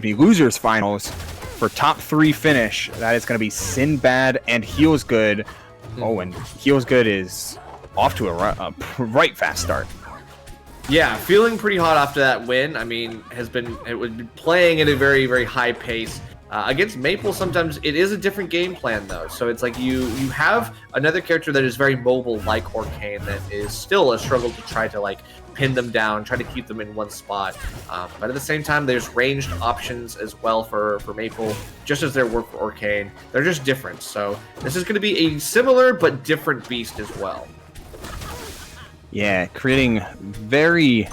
losers finals for top 3 finish. That is going to be Sinbad and HealsGood. Oh, and HealsGood is off to a right fast start. Yeah, feeling pretty hot after that win. I mean, it would be playing at a very, very high pace. Against Maypul, sometimes it is a different game plan, though. So it's like you have another character that is very mobile, like Orcane, that is still a struggle to try to like pin them down, try to keep them in one spot. But at the same time, there's ranged options as well for Maypul, just as there were for Orcane. They're just different. So this is going to be a similar but different beast as well. Yeah, creating very,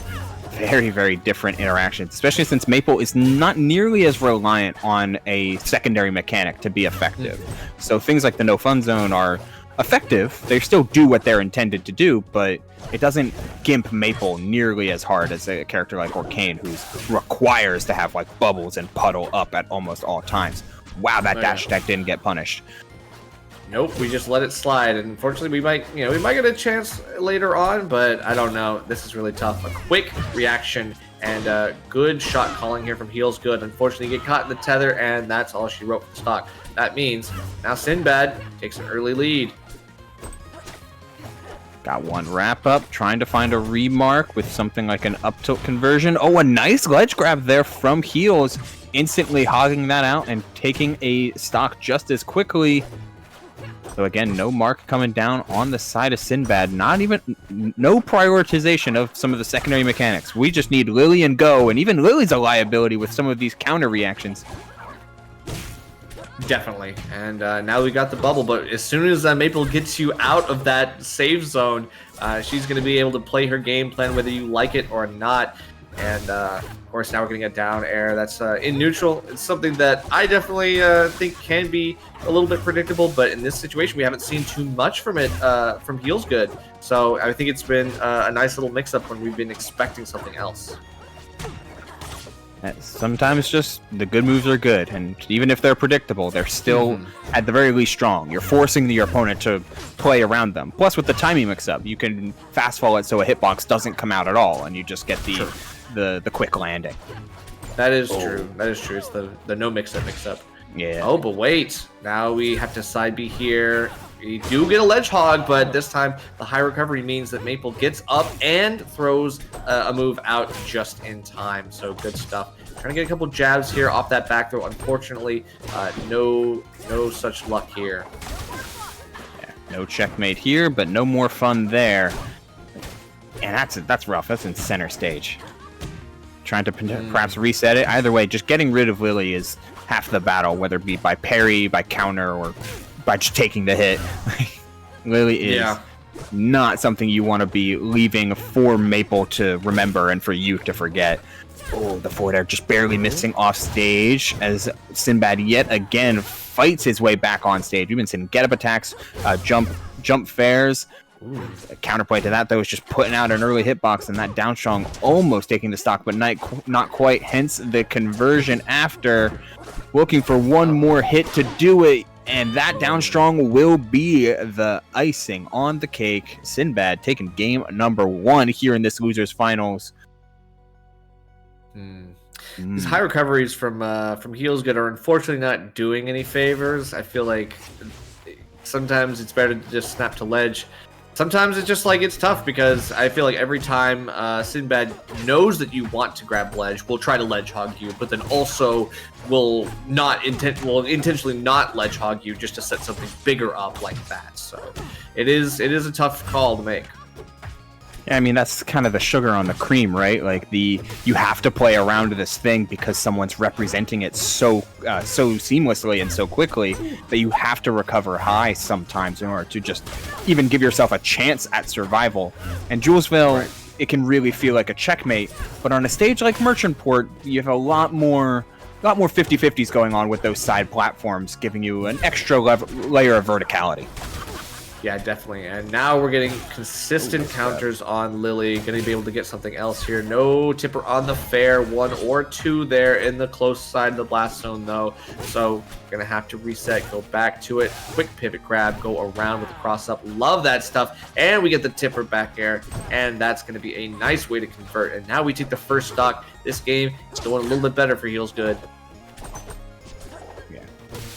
very different interactions, especially since Maypul is not nearly as reliant on a secondary mechanic to be effective. So things like the no fun zone are effective. They still do what they're intended to do, but it doesn't gimp Maypul nearly as hard as a character like Orcane, who requires to have like bubbles and puddle up at almost all times. Wow, that dash attack didn't get punished. Nope, we just let it slide, and unfortunately we might get a chance later on, but I don't know. This is really tough. A quick reaction and good shot calling here from HealsGood. Unfortunately, get caught in the tether, and that's all she wrote for the stock. That means now Sinbad takes an early lead. Got one wrap up, trying to find a remark with something like an up tilt conversion. Oh, a nice ledge grab there from Heals, instantly hogging that out and taking a stock just as quickly. So again, no mark coming down on the side of Sinbad. No prioritization of some of the secondary mechanics. We just need Lily and Go, and even Lily's a liability with some of these counter reactions. Definitely. And now we got the bubble, but as soon as Maypul gets you out of that save zone, she's going to be able to play her game plan whether you like it or not. And of course, now we're getting a down air that's in neutral. It's something that I definitely think can be a little bit predictable, but in this situation, we haven't seen too much from it from HealsGood. So I think it's been a nice little mix-up when we've been expecting something else. Sometimes just the good moves are good, and even if they're predictable, they're still at the very least strong. You're forcing your opponent to play around them. Plus, with the timing mix-up, you can fast-fall it so a hitbox doesn't come out at all, and you just get the quick landing. That is true. That is true. It's the no mix-up. Yeah. Oh, but wait. Now we have to side B here. We do get a ledge hog, but this time the high recovery means that Maypul gets up and throws a move out just in time. So good stuff. Trying to get a couple jabs here off that back throw. Unfortunately, no such luck here. Yeah, no checkmate here, but no more fun there. And that's rough. That's in center stage. Trying to perhaps reset it. Either way, just getting rid of Lily is half the battle, whether it be by parry, by counter, or by just taking the hit. Lily is not something you want to be leaving for Maypul to remember and for you to forget. Oh, the forward air just barely missing off stage as Sinbad yet again fights his way back on stage. We've been seeing get up attacks, jump fares. A counterplay to that, though, is just putting out an early hitbox, and that down strong almost taking the stock, but not quite. Hence the conversion after looking for one more hit to do it. And that down strong will be the icing on the cake. Sinbad taking game number 1 here in this losers finals. These high recoveries from HealsGood are unfortunately not doing any favors. I feel like sometimes it's better to just snap to ledge. Sometimes it's just like it's tough because I feel like every time Sinbad knows that you want to grab ledge, will try to ledge hog you, but then also will intentionally not ledge hog you just to set something bigger up like that. So it is a tough call to make. Yeah, I mean, that's kind of the sugar on the cream, right? Like you have to play around this thing because someone's representing it so seamlessly and so quickly that you have to recover high sometimes in order to just even give yourself a chance at survival. And Julesville, it can really feel like a checkmate, but on a stage like Merchantport, you have a lot more 50-50s going on with those side platforms, giving you an extra layer of verticality. Yeah, definitely. And now we're getting consistent counters on Lily. Going to be able to get something else here. No tipper on the fair. 1 or 2 there in the close side of the blast zone, though. So going to have to reset, go back to it. Quick pivot grab, go around with the cross up. Love that stuff. And we get the tipper back air. And that's going to be a nice way to convert. And now we take the first stock. This game is going a little bit better for HealsGood.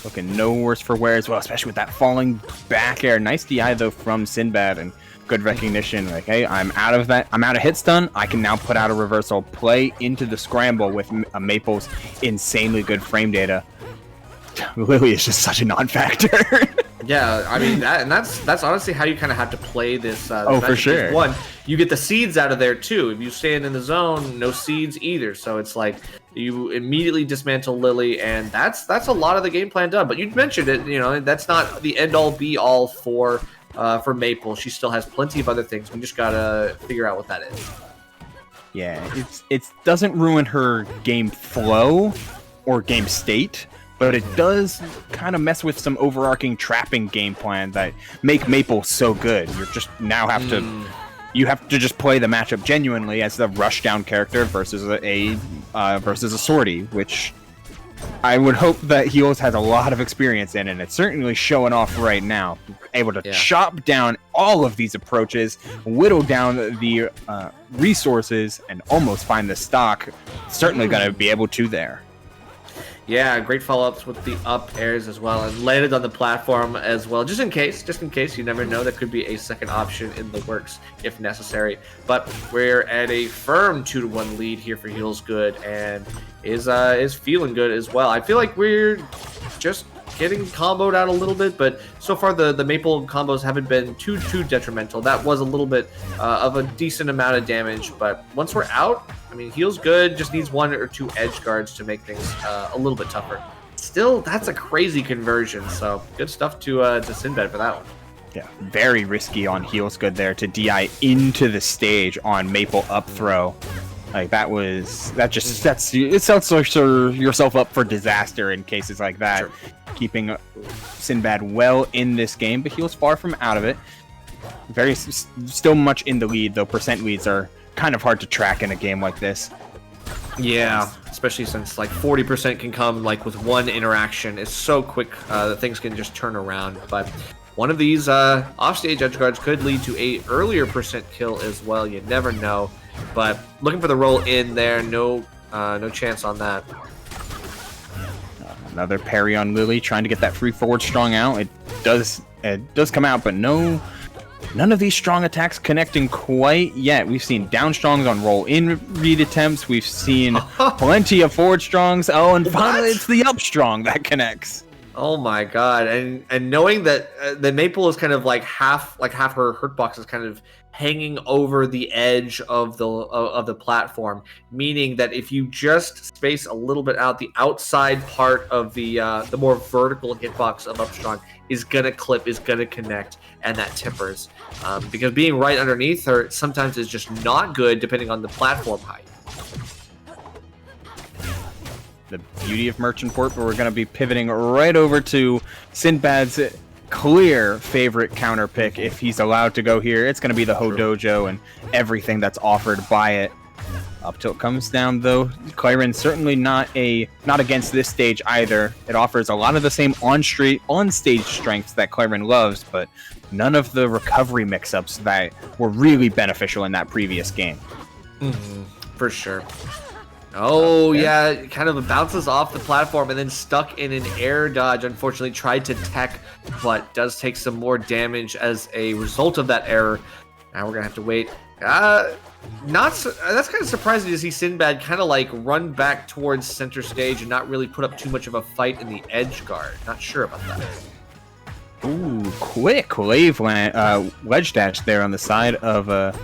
Looking no worse for wear as well, especially with that falling back air. Nice DI though from Sinbad, and good recognition. Like, hey, I'm out of that. I'm out of hit stun. I can now put out a reversal, play into the scramble with Maple's insanely good frame data. Lily is just such a non-factor. Yeah, I mean that's honestly how you kind of have to play this. Oh, for sure. One, you get the seeds out of there too. If you stand in the zone, no seeds either. So it's like you immediately dismantle Lily, and that's a lot of the game plan done. But you mentioned it, you know, that's not the end all be all for Maypul. She still has plenty of other things. We just gotta figure out what that is. Yeah, it doesn't ruin her game flow or game state, but it does kind of mess with some overarching trapping game plan that make Maypul so good. You just now have to just play the matchup genuinely as the rushdown character versus a sortie, which I would hope that Heals has a lot of experience in, and it's certainly showing off right now. Able to chop down all of these approaches, whittle down the resources, and almost find the stock. Certainly going to be able to there. Yeah, great follow-ups with the up airs as well, and landed on the platform as well, just in case, you never know, there could be a second option in the works if necessary. But we're at a firm 2-1 lead here for HealsGood, and is feeling good as well. I feel like we're just getting comboed out a little bit, but so far the Maypul combos haven't been too detrimental. That was a little bit of a decent amount of damage, but once we're out, I mean, HealsGood just needs 1 or 2 edge guards to make things a little bit tougher. Still, that's a crazy conversion, so good stuff to Sinbad for that one. Yeah, very risky on HealsGood there to DI into the stage on Maypul up throw. Like it sets yourself up for disaster in cases like that. Sure. Keeping Sinbad well in this game, but Heals far from out of it. Still much in the lead, though percent leads are kind of hard to track in a game like this. Yeah, especially since like 40% can come like with one interaction. It's so quick that things can just turn around. But one of these offstage edge guards could lead to a earlier percent kill as well. You never know. But looking for the roll in there, no chance on that. Another parry on Lily, trying to get that free forward strong out. It does come out, but none of these strong attacks connecting quite yet. We've seen down strongs on roll in read attempts. We've seen plenty of forward strongs. Oh, and finally it's the up strong that connects. Oh my god! And knowing that the Maypul is kind of like half her hurt box is kind of hanging over the edge of the platform, meaning that if you just space a little bit out, the outside part of the more vertical hitbox of up strong is gonna clip, is gonna connect, and that tippers. Because being right underneath her sometimes is just not good depending on the platform height. The beauty of Merchant Port, but we're going to be pivoting right over to Sinbad's clear favorite counter pick. If he's allowed to go here, it's going to be the Ho Dojo and everything that's offered by it. Up till it comes down, though, Clairen certainly not against this stage either. It offers a lot of the same on-stage strengths that Clairen loves, but none of the recovery mix-ups that were really beneficial in that previous game. For sure. Oh, yeah, kind of bounces off the platform and then stuck in an air dodge. Unfortunately, tried to tech, but does take some more damage as a result of that error. Now we're going to have to wait. That's kind of surprising to see Sinbad kind of like run back towards center stage and not really put up too much of a fight in the edge guard. Not sure about that. Ooh, quick wave ledge dash there on the side of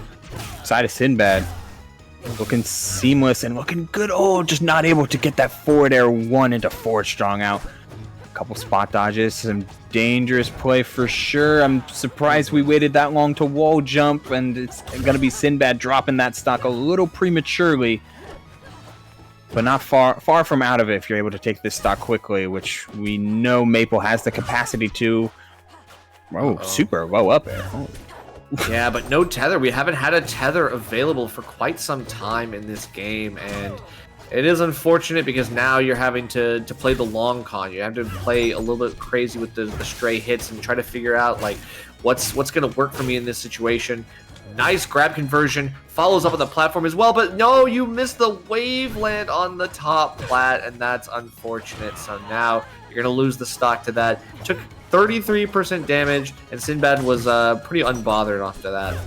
Sinbad. Looking seamless and looking good. Oh, just not able to get that forward air 1 into forward strong out. A couple spot dodges, some dangerous play for sure. I'm surprised we waited that long to wall jump, and it's going to be Sinbad dropping that stock a little prematurely. But not far from out of it if you're able to take this stock quickly, which we know Maypul has the capacity to. Whoa, super low up air. Oh. Yeah, but no tether. We haven't had a tether available for quite some time in this game, and it is unfortunate because now you're having to play the long con. You have to play a little bit crazy with the stray hits and try to figure out like what's going to work for me in this situation. Nice grab conversion, follows up on the platform as well, but no, you missed the wave land on the top plat, and that's unfortunate. So now you're going to lose the stock to that. Took 33% damage, and Sinbad was pretty unbothered after that.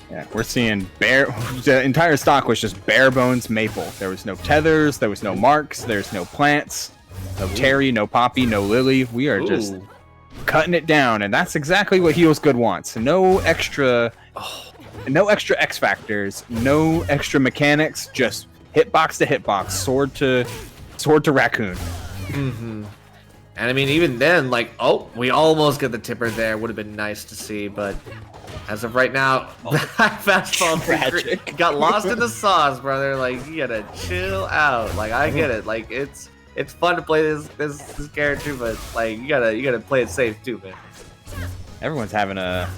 Yeah, we're seeing the entire stock was just bare bones Maypul. There was no tethers, there was no marks, there's no plants, no Terry, no Poppy, no Lily. We are just cutting it down, and that's exactly what HealsGood wants. No extra X factors, no extra mechanics, just hitbox to hitbox, sword to raccoon. Mm-hmm. And I mean, even then, like, oh, we almost get the tipper there. Would have been nice to see, but as of right now, fastball tragic. Got lost in the sauce, brother. Like, you gotta chill out. Like, I get it. Like, it's fun to play this character, but like, you gotta play it safe too, man. Everyone's having a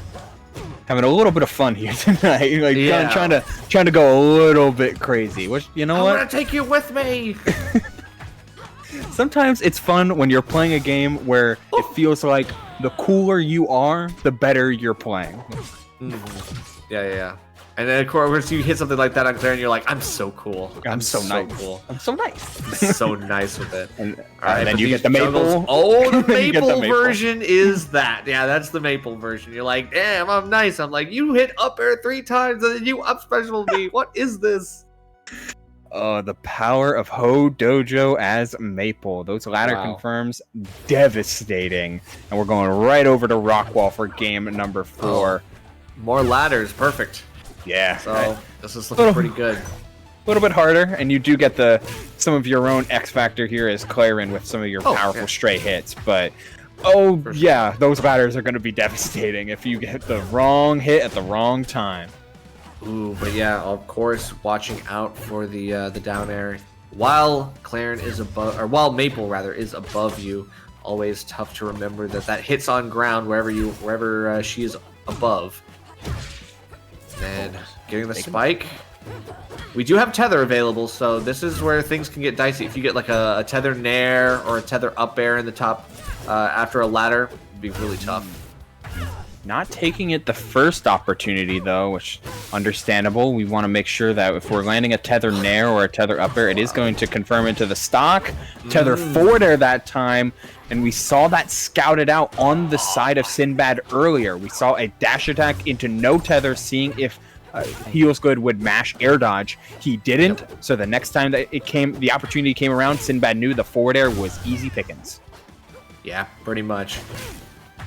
little bit of fun here tonight. Like, yeah. trying to go a little bit crazy. Which, you know what? I'm gonna take you with me. Sometimes it's fun when you're playing a game where it feels like the cooler you are, the better you're playing. Mm-hmm. Yeah. And then, of course, you hit something like that on Clairen, and you're like, I'm so cool. I'm so nice. Cool. I'm so nice. So nice with it. And then you get the Maypul. Oh, the Maypul version is that. Yeah, that's the Maypul version. You're like, damn, I'm nice. I'm like, you hit up air 3 times, and then you up special me. What is this? The power of Ho Dojo as Maypul. Those ladder confirms devastating. And we're going right over to Rockwall for game number 4. Oh, more ladders. Perfect. Yeah. So this is looking pretty good. A little bit harder, and you do get some of your own X factor here as Clairen with some of your powerful stray hits. But yeah, those ladders are going to be devastating if you get the wrong hit at the wrong time. Ooh, but yeah, of course, watching out for the down air while Clairen is above, or while Maypul rather is above you. Always tough to remember that hits on ground wherever she is above. And getting the spike. We do have tether available, so this is where things can get dicey. If you get like a tether nair or a tether up air in the top after a ladder, it'd be really tough. Not taking it the first opportunity, though, which understandable. We want to make sure that if we're landing a tether nair or a tether up air, it is going to confirm into the stock. Tether forward air that time, and we saw that scouted out on the side of Sinbad earlier. We saw a dash attack into no tether, seeing if HealsGood would mash air dodge. He didn't, so the next time that the opportunity came around, Sinbad knew the forward air was easy pickings. Yeah, pretty much.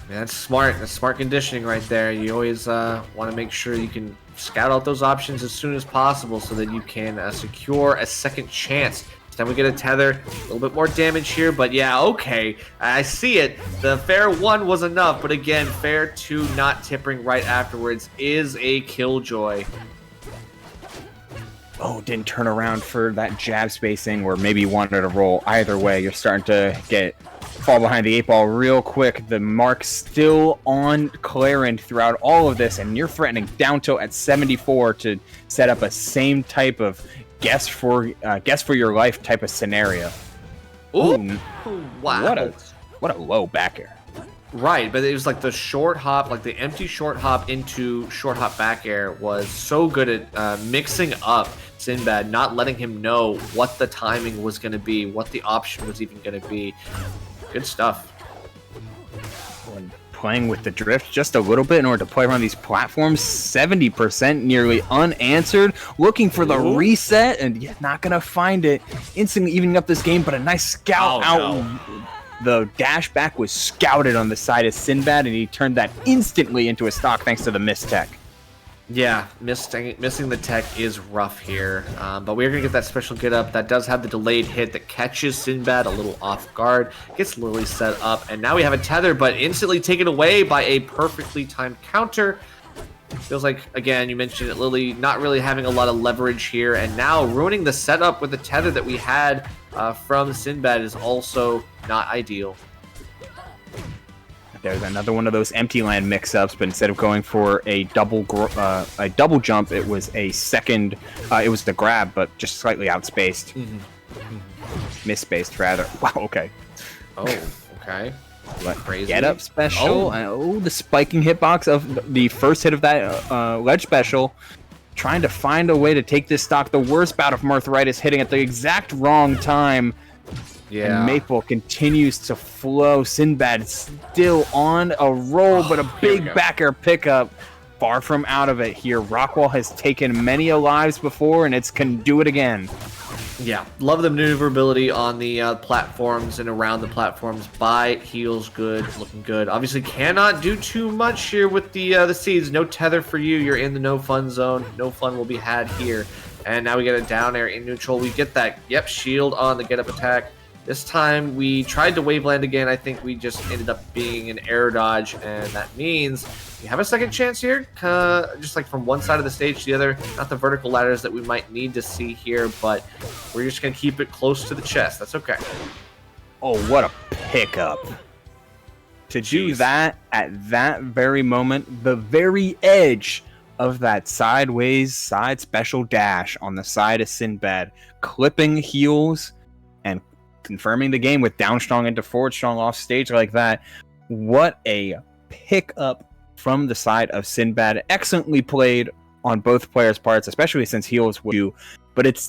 Man, that's smart. That's smart conditioning right there. You always want to make sure you can scout out those options as soon as possible so that you can secure a second chance. This time we get a tether, a little bit more damage here, but yeah, okay. I see it. The fair 1 was enough, but again, fair 2 not tipping right afterwards is a killjoy. Oh, didn't turn around for that jab spacing, or maybe wanted to roll. Either way, you're starting to fall behind the 8 ball real quick. The mark still on Clairen throughout all of this, and you're threatening down tilt at 74 to set up a same type of guess for your life type of scenario. Ooh, wow! What a low back air. Right, but it was like the short hop, like the empty short hop into short hop back air was so good at mixing up Sinbad, not letting him know what the timing was going to be, what the option was even going to be. Good stuff. When playing with the drift just a little bit in order to play around these platforms, 70% nearly unanswered, looking for the reset, and yet not going to find it. Instantly evening up this game, but a nice scout out. No. The dash back was scouted on the side of Sinbad, and he turned that instantly into a stock thanks to the missed tech. Yeah, missing the tech is rough here, but we're going to get that special get up that does have the delayed hit that catches Sinbad a little off guard, gets Lily set up, and now we have a tether, but instantly taken away by a perfectly timed counter. Feels like, again, you mentioned it, Lily not really having a lot of leverage here, and now ruining the setup with the tether that we had from Sinbad is also not ideal. there's another one of those empty land mix-ups, but instead of going for a double jump, it was a second. It was the grab, but just slightly outspaced, misspaced rather. Wow. Okay. Oh. Okay. Crazy. Get up special. Oh, the spiking hitbox of the first hit of that ledge special. Trying to find a way to take this stock. The worst bout of Marthritis hitting at the exact wrong time. Yeah. And Maypul continues to flow. Sinbad still on a roll, but a big back air pickup. Far from out of it here. Rockwall has taken many lives before, and it can do it again. Yeah, love the maneuverability on the platforms and around the platforms by HealsGood. Looking good. Obviously cannot do too much here with the seeds. No tether for you. You're in the no fun zone. No fun will be had here. And now we get a down air in neutral. We get that, shield on the get up attack. This time we tried to waveland again. I think we just ended up being an air dodge, and that means we have a second chance here, just like from one side of the stage to the other. Not the vertical ladders that we might need to see here, but we're just going to keep it close to the chest. That's okay. Oh, what a pickup. To do that at that very moment, the very edge of that sideways side special dash on the side of Sinbad, clipping heels and confirming the game with down strong into forward strong off stage like that. What a pickup from the side of Sinbad. Excellently played on both players' parts, especially since heels would do. But it's